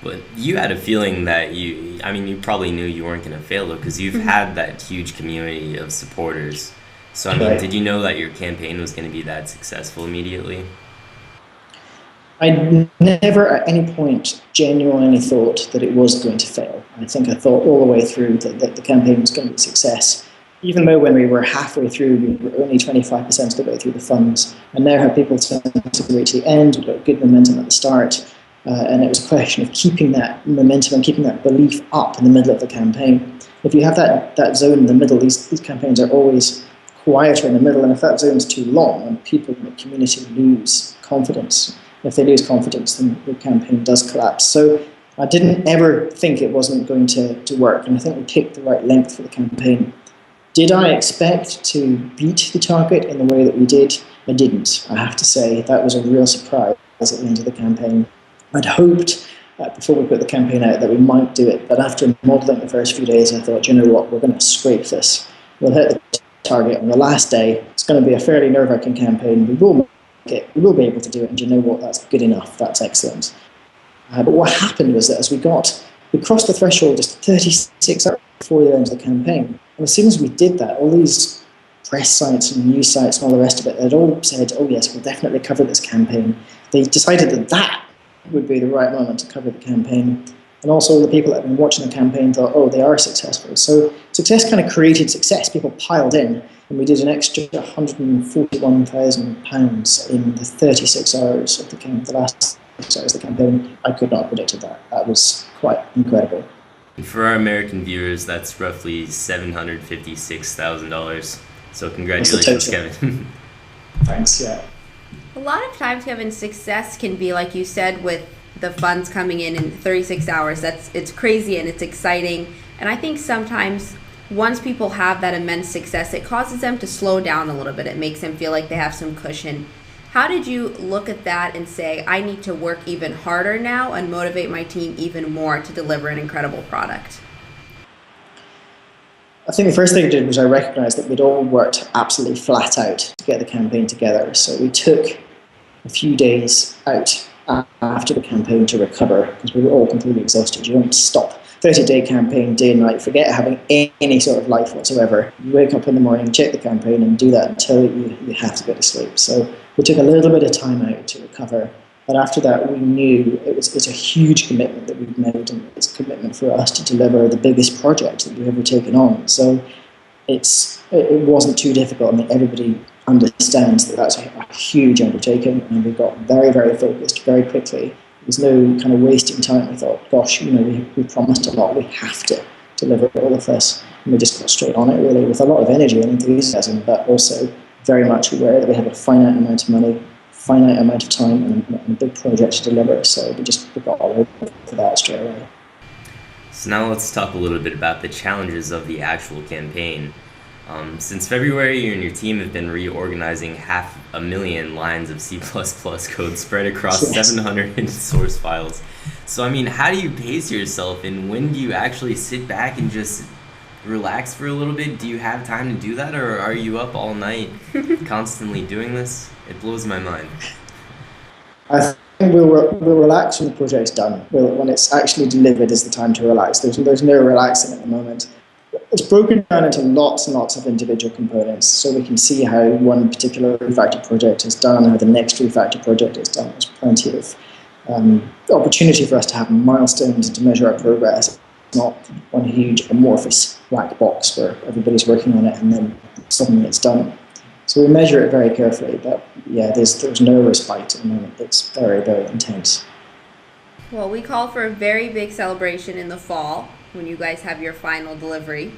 But you had a feeling that you probably knew you weren't going to fail though, because you've had that huge community of supporters. So, did Right. you know that your campaign was going to be that successful immediately? I never at any point genuinely thought that it was going to fail. I think I thought all the way through that the campaign was going to be a success. Even though when we were halfway through, we were only 25% of the way through the funds, and now how people tend to reach the end, we've got good momentum at the start, and it was a question of keeping that momentum and keeping that belief up in the middle of the campaign. If you have that zone in the middle, these campaigns are always quieter in the middle, and if that zone's too long and people in the community lose confidence, if they lose confidence, then the campaign does collapse. So I didn't ever think it wasn't going to work, and I think we picked the right length for the campaign. Did I expect to beat the target in the way that we did? I didn't, I have to say. That was a real surprise at the end of the campaign. I'd hoped before we put the campaign out that we might do it, but after modelling the first few days, I thought, you know what, we're going to scrape this. We'll hit the target on the last day. It's going to be a fairly nerve-wracking campaign. We will make it. We will be able to do it, and you know what, that's good enough. That's excellent. But what happened was that as we crossed the threshold just 36 hours before the end of the campaign. And as soon as we did that, all these press sites and news sites and all the rest of it, they'd all said, oh yes, we'll definitely cover this campaign. They decided that would be the right moment to cover the campaign. And also the people that had been watching the campaign thought, oh, they are successful. So success kind of created success. People piled in, and we did an extra £141,000 in the 36 hours of the last 6 hours of the campaign. I could not have predicted that. That was quite incredible. And for our American viewers, that's roughly $756,000. So congratulations, Kevin. Thanks, yeah. A lot of times, Kevin, success can be, like you said, with the funds coming in 36 hours. It's crazy and it's exciting. And I think sometimes once people have that immense success, it causes them to slow down a little bit. It makes them feel like they have some cushion. How did you look at that and say, I need to work even harder now and motivate my team even more to deliver an incredible product? I think the first thing I did was I recognized that we'd all worked absolutely flat out to get the campaign together. So we took a few days out after the campaign to recover because we were all completely exhausted. You don't stop 30-day campaign day and night, forget having any sort of life whatsoever. You wake up in the morning, check the campaign, and do that until you have to go to sleep. So we took a little bit of time out to recover. But after that, we knew it's a huge commitment that we've made, and it's a commitment for us to deliver the biggest project that we've ever taken on. So it wasn't too difficult. I mean, everybody understands that that's a huge undertaking, and we got very, very focused very quickly. There's no kind of wasting time. We thought, gosh, we promised a lot. We have to deliver all of this. And we just got straight on it, really, with a lot of energy and enthusiasm, but also very much aware that we have a finite amount of money, finite amount of time, and a big project to deliver. So we got all over for that straight away. So now let's talk a little bit about the challenges of the actual campaign. Since February, you and your team have been reorganizing 500,000 lines of C++ code spread across 700 source files. So, how do you pace yourself, and when do you actually sit back and just relax for a little bit? Do you have time to do that, or are you up all night constantly doing this? It blows my mind. I think we'll relax when the project's done. When it's actually delivered is the time to relax. There's no relaxing at the moment. It's broken down into lots and lots of individual components, so we can see how one particular refactor project is done, how the next refactor project is done. There's plenty of opportunity for us to have milestones and to measure our progress. It's not one huge amorphous black box where everybody's working on it and then suddenly it's done. So we measure it very carefully, but yeah, there's no respite at the moment. It's very, very intense. Well, we call for a very big celebration in the fall when you guys have your final delivery.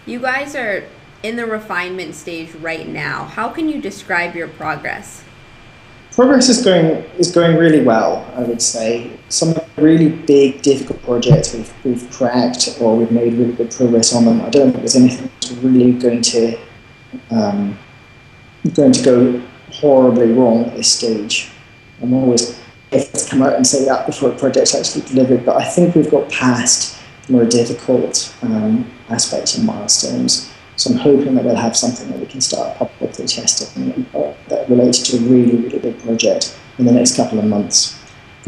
You guys are in the refinement stage right now. How can you describe your progress? Progress is going really well, I would say. Some of the really big, difficult projects we've cracked, or we've made really good progress on them. I don't think there's anything that's really going to go horribly wrong at this stage. I'm always careful to come out and say that before a project's actually delivered, but I think we've got past the more difficult aspects and milestones. So I'm hoping that we'll have something that we can start publicly testing that relates to a really, really big project in the next couple of months.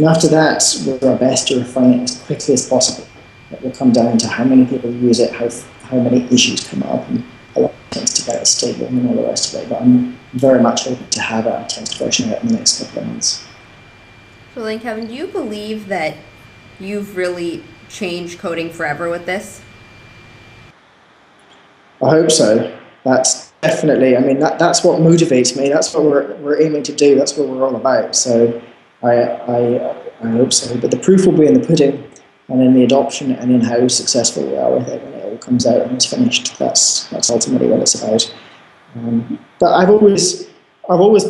And after that, we'll do our best to refine it as quickly as possible. It will come down to how many people use it, how many issues come up, and how long it takes to get it stable and all the rest of it. But I'm very much hoping to have a test version of it in the next couple of months. So then, Kevin, do you believe that you've really changed coding forever with this? I hope so. That's definitely, I mean, that's what motivates me. That's what we're aiming to do. That's what we're all about. So I hope so. But the proof will be in the pudding and in the adoption and in how successful we are with it when it all comes out and it's finished. That's ultimately what it's about. But I've always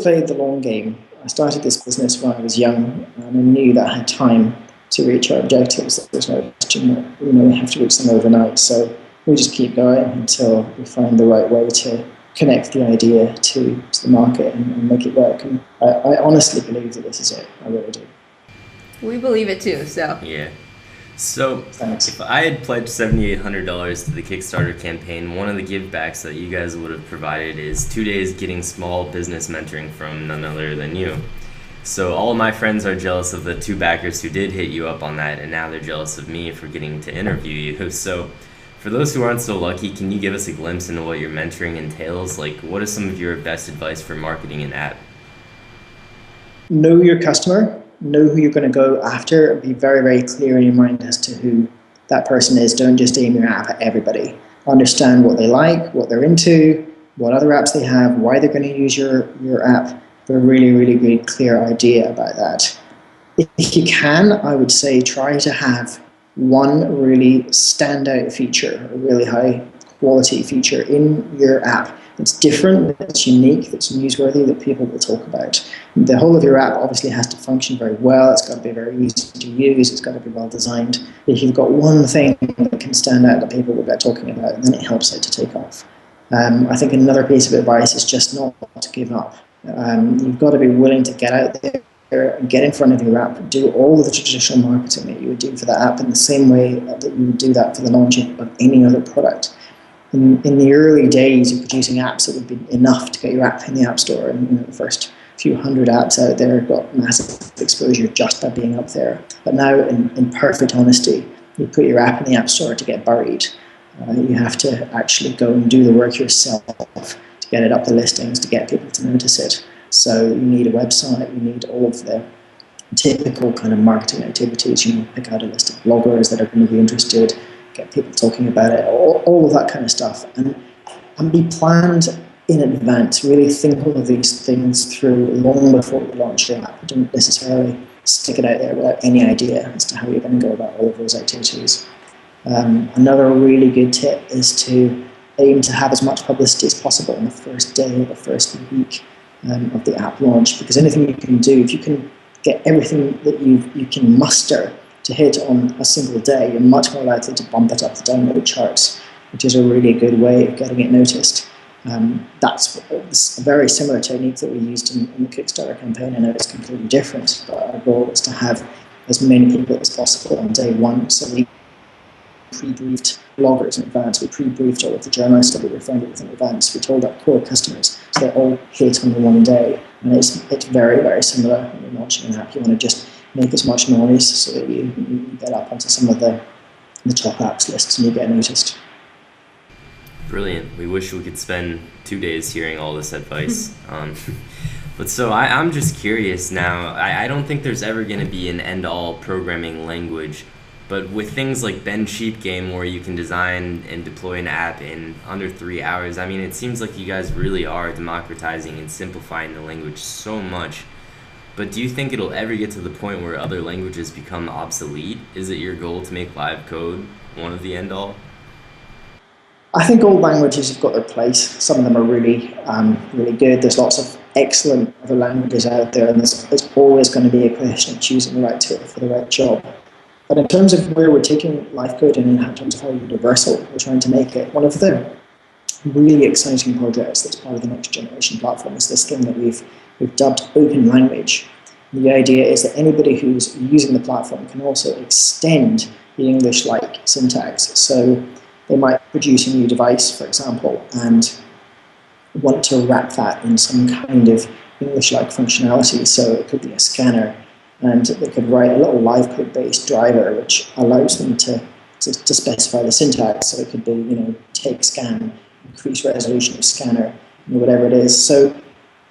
played the long game. I started this business when I was young, and I knew that I had time to reach our objectives. There's no question that we have to reach them overnight. So we just keep going until we find the right way to connect the idea to the market and make it work. And I honestly believe that this is it. I really do. We believe it too. So Yeah. So Thanks. if I had pledged $7,800 to the Kickstarter campaign, one of the givebacks that you guys would have provided is 2 days getting small business mentoring from none other than you. So all of my friends are jealous of the 2 backers who did hit you up on that, and now they're jealous of me for getting to interview you. So for those who aren't so lucky, can you give us a glimpse into what your mentoring entails? Like, what is some of your best advice for marketing an app? Know your customer. Know who you're going to go after, and be very, very clear in your mind as to who that person is. Don't just aim your app at everybody. Understand what they like, what they're into, what other apps they have, why they're going to use your app. Have a really, really good, clear idea about that. If you can, I would say try to have one really standout feature, a really high quality feature in your app that's different, that's unique, that's newsworthy, that people will talk about. The whole of your app obviously has to function very well. It's got to be very easy to use. It's got to be well designed. If you've got one thing that can stand out that people will get talking about, then it helps it to take off. I think another piece of advice is just not to give up. You've got to be willing to get out there and get in front of your app, do all of the traditional marketing that you would do for that app in the same way that you would do that for the launch of any other product. In the early days of producing apps, it would be enough to get your app in the App Store, and the first few hundred apps out there got massive exposure just by being up there. But now, in perfect honesty, you put your app in the App Store to get buried. You have to actually go and do the work yourself to get it up the listings, to get people to notice it. So you need a website, you need all of the typical kind of marketing activities. Pick out a list of bloggers that are going to be interested, get people talking about it, all of that kind of stuff, and be planned in advance. Really think all of these things through long before you launch your app. Don't necessarily stick it out there without any idea as to how you're going to go about all of those activities. Another really good tip is to aim to have as much publicity as possible on the first day or the first week of the app launch, because anything you can do, if you can get everything that you can muster to hit on a single day, you're much more likely to bump it up the download charts, which is a really good way of getting it noticed. That's a very similar technique that we used in the Kickstarter campaign. I know it's completely different, but our goal was to have as many people as possible on day one. So we pre-briefed bloggers in advance, we pre-briefed all of the journalists that we were friendly with in advance, we told our core customers, so they all hit on the one day. And it's very, very similar when you're launching an app. You want to just make as much noise so that you get up onto some of the top apps lists and you get noticed. Brilliant. We wish we could spend 2 days hearing all this advice. But so I'm just curious now. I don't think there's ever going to be an end-all programming language, but with things like Ben Sheep Game, where you can design and deploy an app in under 3 hours, I mean, it seems like you guys really are democratizing and simplifying the language so much. But do you think it'll ever get to the point where other languages become obsolete? Is it your goal to make LiveCode one of the end-all? I think all languages have got their place. Some of them are really, really good. There's lots of excellent other languages out there, and there's always going to be a question of choosing the right tool for the right job. But in terms of where we're taking LiveCode and in terms of how universal we're trying to make it, one of the really exciting projects that's part of the next generation platform is this thing that we've dubbed Open Language. The idea is that anybody who's using the platform can also extend the English-like syntax. So they might produce a new device, for example, and want to wrap that in some kind of English-like functionality. So it could be a scanner, and they could write a little LiveCode-based driver which allows them to specify the syntax. So it could be, take scan, increase resolution of scanner, whatever it is. So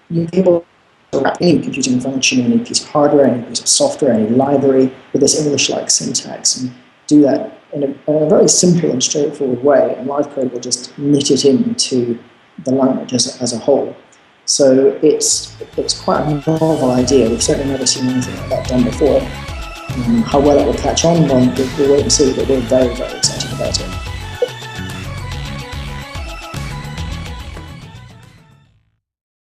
you're able to wrap any computing function, any piece of hardware, any piece of software, any library with this English-like syntax, and do that in a very simple and straightforward way, and LiveCode will just knit it into the language as a whole. So it's quite a novel idea. We've certainly never seen anything like that done before. How well it will catch on, we'll wait and see, but we're very, very excited about it.